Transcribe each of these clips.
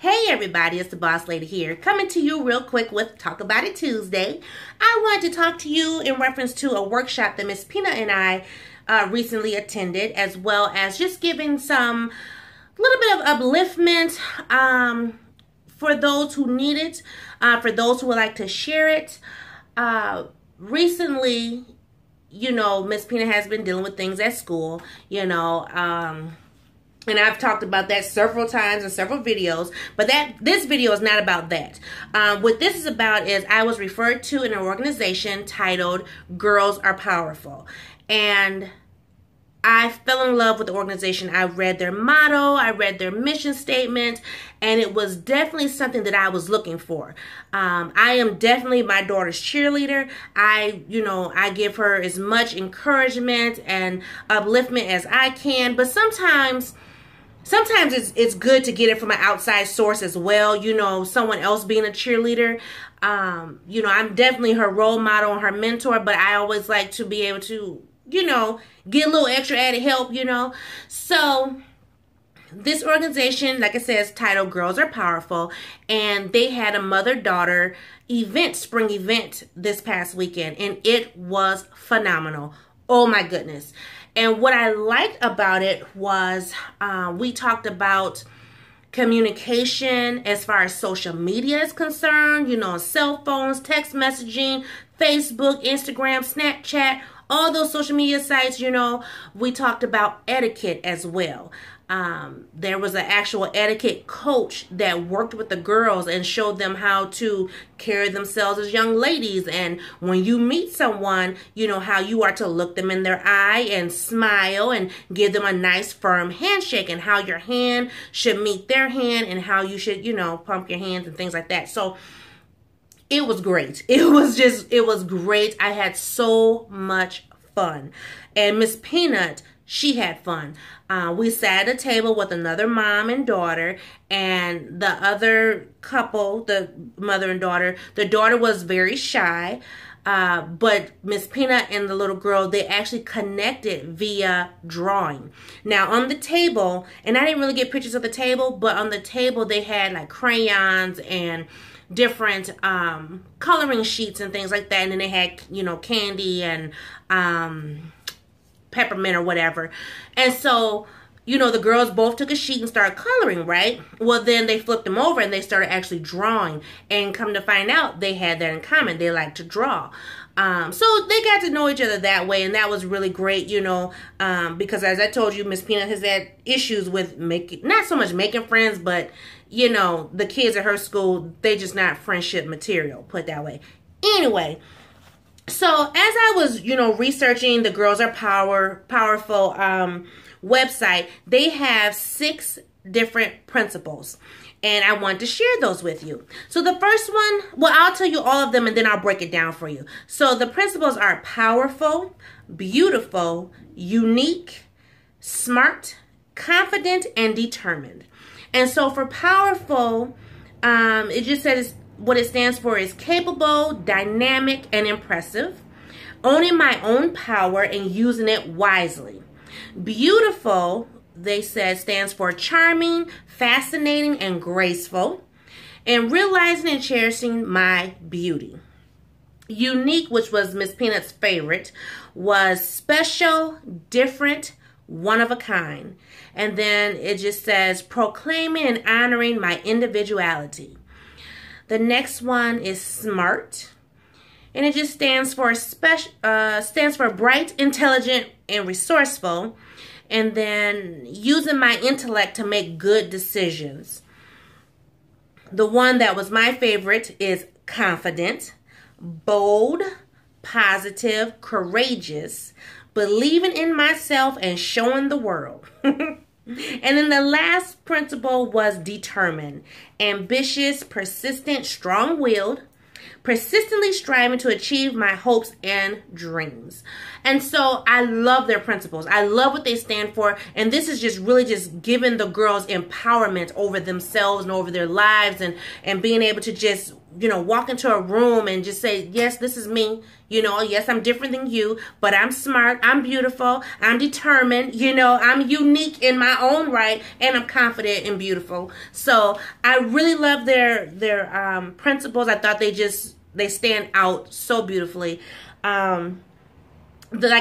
Hey everybody, it's the Boss Lady here, coming to you real quick with Talk About It Tuesday. I wanted to talk to you in reference to a workshop that Miss Peanut and I recently attended, as well as just giving some little bit of upliftment for those who need it, for those who would like to share it. Recently, Miss Peanut has been dealing with things at school, and I've talked about that several times in several videos, but this video is not about that. What this is about is I was referred to in an organization titled Girls Are Powerful. And I fell in love with the organization. I read their motto, I read their mission statement, and it was definitely something that I was looking for. I am definitely my daughter's cheerleader. I give her as much encouragement and upliftment as I can, but sometimes it's good to get it from an outside source as well, someone else being a cheerleader. I'm definitely her role model and her mentor, but I always like to be able to, get a little extra added help, So this organization, like I said, is titled Girls Are Powerful, and they had a mother-daughter event, spring event this past weekend, and it was phenomenal. Oh my goodness. And what I liked about it was we talked about communication as far as social media is concerned, cell phones, text messaging, Facebook, Instagram, Snapchat, all those social media sites, we talked about etiquette as well. There was an actual etiquette coach that worked with the girls and showed them how to carry themselves as young ladies. And when you meet someone, how you are to look them in their eye and smile and give them a nice firm handshake, and how your hand should meet their hand and how you should, pump your hands and things like that. So it was great. It was great. I had so much fun. And Miss Peanut, she had fun. We sat at a table with another mom and daughter, and the other couple, the mother and daughter, the daughter was very shy, but Miss Peanut and the little girl, they actually connected via drawing. Now on the table, and I didn't really get pictures of the table, but on the table they had like crayons and different coloring sheets and things like that, and then they had candy and peppermint or whatever. And so the girls both took a sheet and started coloring, right? Well, then they flipped them over and they started actually drawing, and come to find out they had that in common. They like to draw. So they got to know each other that way, and that was really great, because as I told you, Miss Peanut has had issues with not so much making friends, but the kids at her school, they just not friendship material, put it that way. Anyway, so as I was, researching the Girls Are Powerful website, they have 6 different principles, and I want to share those with you. So the first one, well, I'll tell you all of them and then I'll break it down for you. So the principles are powerful, beautiful, unique, smart, confident, and determined. And so for powerful, it just says what it stands for is capable, dynamic, and impressive, owning my own power and using it wisely. Beautiful, they said, stands for charming, fascinating, and graceful, and realizing and cherishing my beauty. Unique, which was Miss Peanut's favorite, was special, different, one of a kind. And then it just says proclaiming and honoring my individuality. The next one is smart, and it just stands for bright, intelligent, and resourceful. And then using my intellect to make good decisions. The one that was my favorite is confident, bold, positive, courageous, believing in myself and showing the world. And then the last principle was determined, ambitious, persistent, strong-willed, persistently striving to achieve my hopes and dreams. And so I love their principles. I love what they stand for. And this is just really just giving the girls empowerment over themselves and over their lives, and being able to just, you know, walk into a room and just say, yes, this is me. You know, yes, I'm different than you, but I'm smart, I'm beautiful, I'm determined, you know, I'm unique in my own right, and I'm confident and beautiful. So I really love their principles. I thought they stand out so beautifully. Like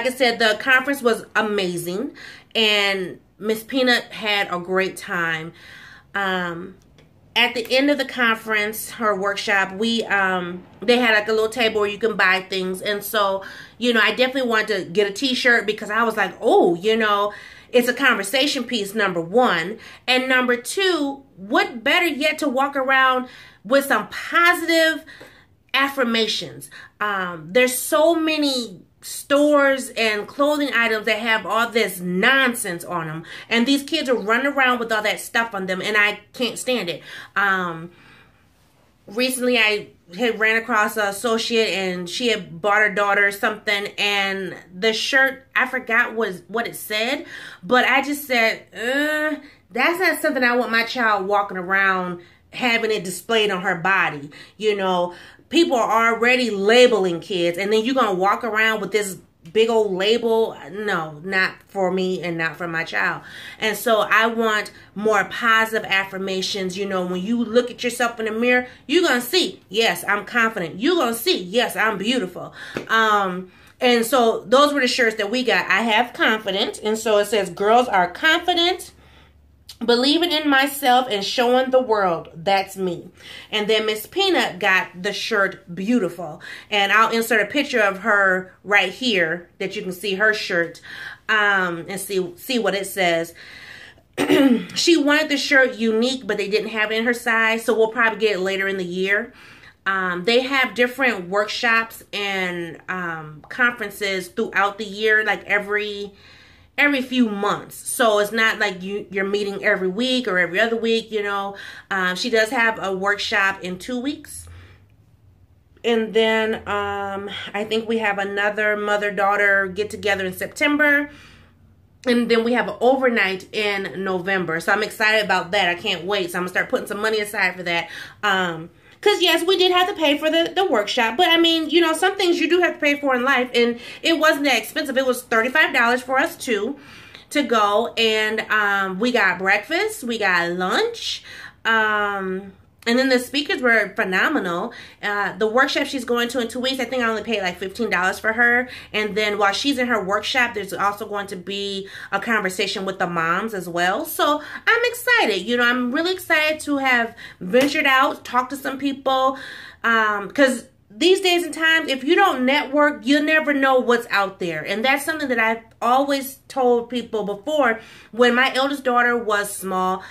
I said, the conference was amazing, and Miss Peanut had a great time. At the end of the conference, her workshop, they had like a little table where you can buy things. And so, you know, I definitely wanted to get a t-shirt because I was like, oh, you know, it's a conversation piece, number one. And number two, what better yet to walk around with some positive affirmations. There's so many stores and clothing items that have all this nonsense on them, and these kids are running around with all that stuff on them, and I can't stand it. Recently I had ran across an associate, and she had bought her daughter something, and the shirt, I forgot what it said, but I just said, that's not something I want my child walking around having it displayed on her body. You know, people are already labeling kids, and then you're going to walk around with this big old label. No, not for me and not for my child. And so I want more positive affirmations. You know, when you look at yourself in the mirror, you're going to see, yes, I'm confident. You're going to see, yes, I'm beautiful. And so those were the shirts that we got. I have confidence. And so it says, girls are confident, believing in myself, and showing the world that's me. And then Miss Peanut got the shirt beautiful, and I'll insert a picture of her right here that you can see her shirt, and see what it says. She wanted the shirt unique, but they didn't have it in her size, so we'll probably get it later in the year. They have different workshops and conferences throughout the year, like every few months. So it's not like you're meeting every week or every other week, you know. She does have a workshop in 2 weeks. And then I think we have another mother-daughter get-together in September. And then we have an overnight in November. So I'm excited about that. I can't wait. So I'm going to start putting some money aside for that. Because, yes, we did have to pay for the workshop. But, I mean, you know, some things you do have to pay for in life. And it wasn't that expensive. It was $35 for us to go. And we got breakfast. We got lunch. And then the speakers were phenomenal. The workshop she's going to in 2 weeks, I think I only paid like $15 for her. And then while she's in her workshop, there's also going to be a conversation with the moms as well. So I'm excited. You know, I'm really excited to have ventured out, talked to some people. Because these days and times, if you don't network, you'll never know what's out there. And that's something that I've always told people before. When my eldest daughter was small,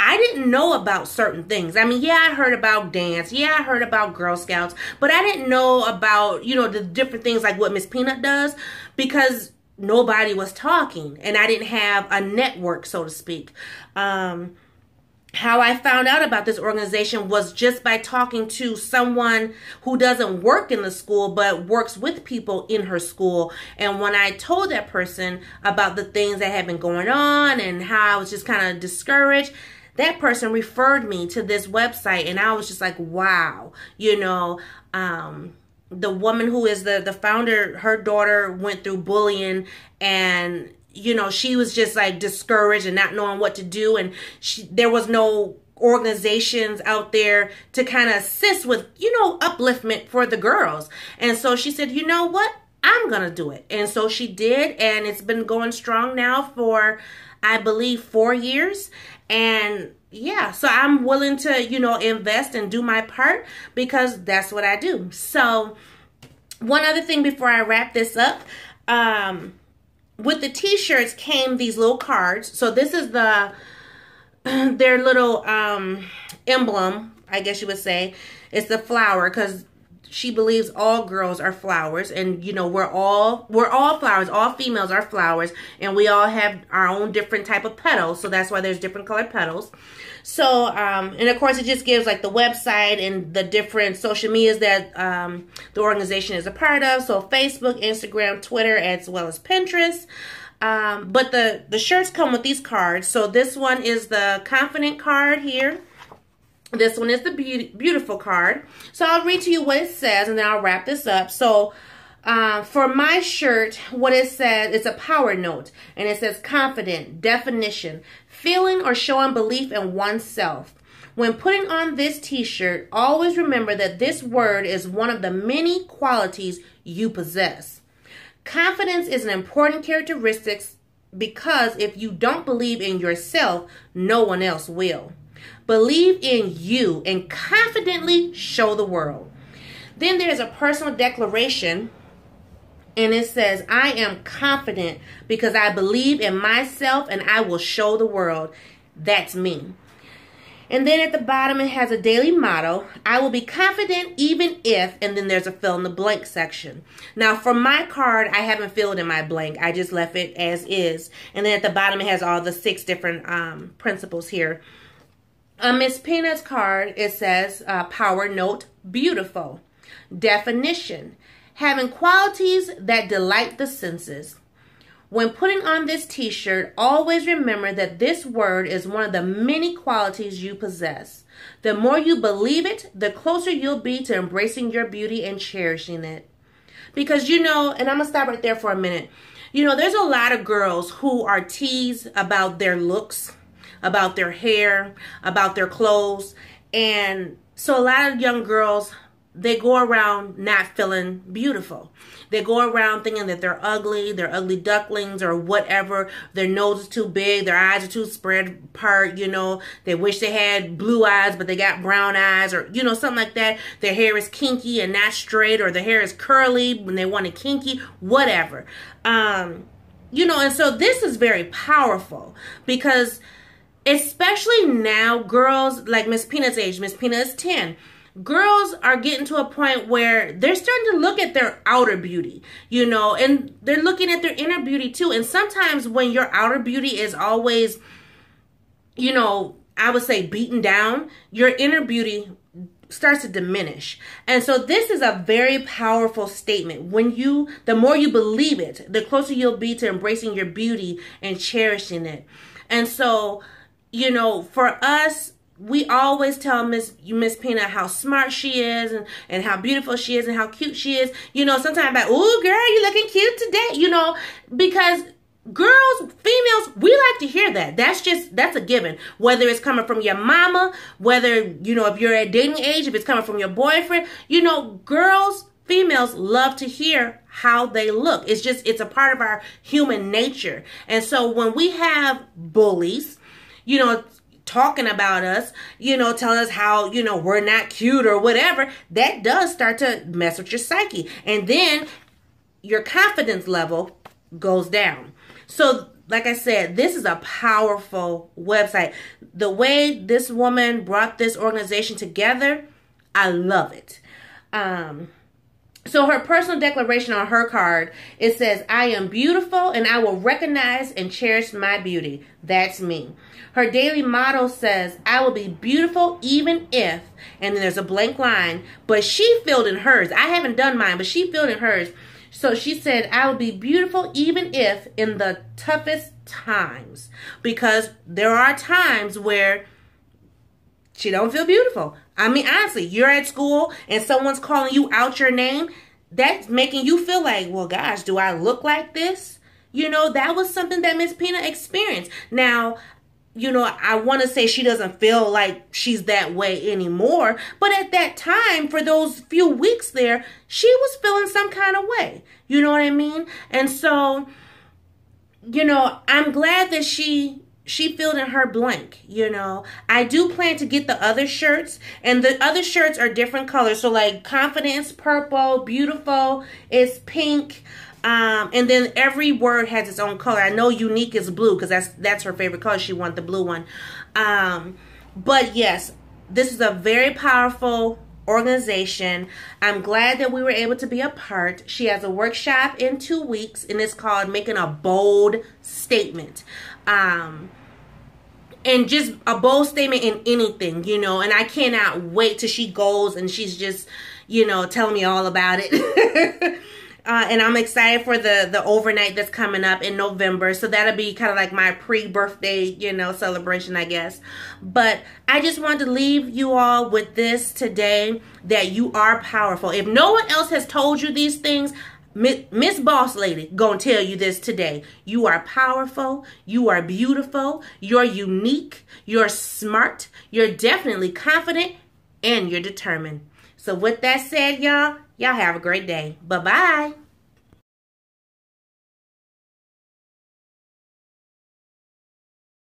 I didn't know about certain things. I mean, yeah, I heard about dance. Yeah, I heard about Girl Scouts. But I didn't know about, you know, the different things like what Miss Peanut does, because nobody was talking. And I didn't have a network, so to speak. How I found out about this organization was just by talking to someone who doesn't work in the school but works with people in her school. And when I told that person about the things that had been going on and how I was just kind of discouraged, that person referred me to this website, and I was just like, wow. You know, the woman who is the founder, her daughter went through bullying, and, you know, she was just like discouraged and not knowing what to do. And there was no organizations out there to kind of assist with, you know, upliftment for the girls. And so she said, you know what? I'm going to do it. And so she did. And it's been going strong now for, I believe, 4 years. And yeah, so I'm willing to, you know, invest and do my part because that's what I do. So one other thing before I wrap this up, with the t-shirts came these little cards. So this is their little emblem, I guess you would say. It's the flower, because She believes all girls are flowers, and you know, we're all flowers. All females are flowers, and we all have our own different type of petals. So that's why there's different colored petals. So, and of course, it just gives like the website and the different social medias that the organization is a part of. So Facebook, Instagram, Twitter, as well as Pinterest. But the shirts come with these cards. So this one is the confident card here. This one is the beautiful card. So I'll read to you what it says, and then I'll wrap this up. So for my shirt, what it says, it's a power note. And it says confident, definition, feeling or showing belief in oneself. When putting on this t-shirt, always remember that this word is one of the many qualities you possess. Confidence is an important characteristic because if you don't believe in yourself, no one else will. Believe in you and confidently show the world. Then there's a personal declaration, and it says, I am confident because I believe in myself and I will show the world. That's me. And then at the bottom, it has a daily motto. I will be confident even if, and then there's a fill in the blank section. Now, for my card, I haven't filled in my blank. I just left it as is. And then at the bottom, it has all the 6 different principles here. On Miss Peanut's card, it says, power note, beautiful. Definition, having qualities that delight the senses. When putting on this t-shirt, always remember that this word is one of the many qualities you possess. The more you believe it, the closer you'll be to embracing your beauty and cherishing it. Because, you know, and I'm going to stop right there for a minute. You know, there's a lot of girls who are teased about their looks, about their hair, about their clothes. And so a lot of young girls, they go around not feeling beautiful. They go around thinking that they're ugly ducklings or whatever. Their nose is too big, their eyes are too spread apart, you know. They wish they had blue eyes, but they got brown eyes, or, you know, something like that. Their hair is kinky and not straight, or their hair is curly when they want it kinky, whatever. You know, and so this is very powerful because especially now, girls like Miss Peanut's age, Miss Peanut is 10. Girls are getting to a point where they're starting to look at their outer beauty, you know, and they're looking at their inner beauty too. And sometimes when your outer beauty is always, you know, I would say beaten down, your inner beauty starts to diminish. And so this is a very powerful statement. The more you believe it, the closer you'll be to embracing your beauty and cherishing it. And so, you know, for us, we always tell Miss Peanut how smart she is and how beautiful she is and how cute she is. You know, sometimes like, ooh, girl, you looking cute today, you know, because girls, females, we like to hear that. That's a given. Whether it's coming from your mama, whether, you know, if you're at dating age, if it's coming from your boyfriend, you know, girls, females love to hear how they look. It's a part of our human nature. And so when we have bullies, you know, talking about us, you know, telling us how, you know, we're not cute or whatever, that does start to mess with your psyche. And then your confidence level goes down. So, like I said, this is a powerful website. The way this woman brought this organization together, I love it. So her personal declaration on her card, it says, I am beautiful and I will recognize and cherish my beauty. That's me. Her daily motto says, I will be beautiful even if, and then there's a blank line, but she filled in hers. I haven't done mine, but she filled in hers. So she said, I will be beautiful even if in the toughest times. Because there are times where she don't feel beautiful. I mean, honestly, you're at school and someone's calling you out your name. That's making you feel like, well, gosh, do I look like this? You know, that was something that Miss Peanut experienced. Now, you know, I want to say she doesn't feel like she's that way anymore. But at that time, for those few weeks there, she was feeling some kind of way. You know what I mean? And so, you know, I'm glad that she filled in her blank, you know. I do plan to get the other shirts, and the other shirts are different colors. So like confidence, purple, beautiful is pink. And then every word has its own color. I know unique is blue because that's her favorite color. She wanted the blue one. But yes, this is a very powerful organization. I'm glad that we were able to be a part. She has a workshop in 2 weeks, and it's called Making a Bold Statement. And just a bold statement in anything, you know, and I cannot wait till she goes and she's just, you know, telling me all about it. And I'm excited for the overnight that's coming up in November. So that'll be kind of like my pre-birthday, you know, celebration, I guess. But I just wanted to leave you all with this today, that you are powerful. If no one else has told you these things, Miss Boss Lady gonna tell you this today. You are powerful. You are beautiful. You're unique. You're smart. You're definitely confident. And you're determined. So with that said, y'all have a great day. Bye-bye.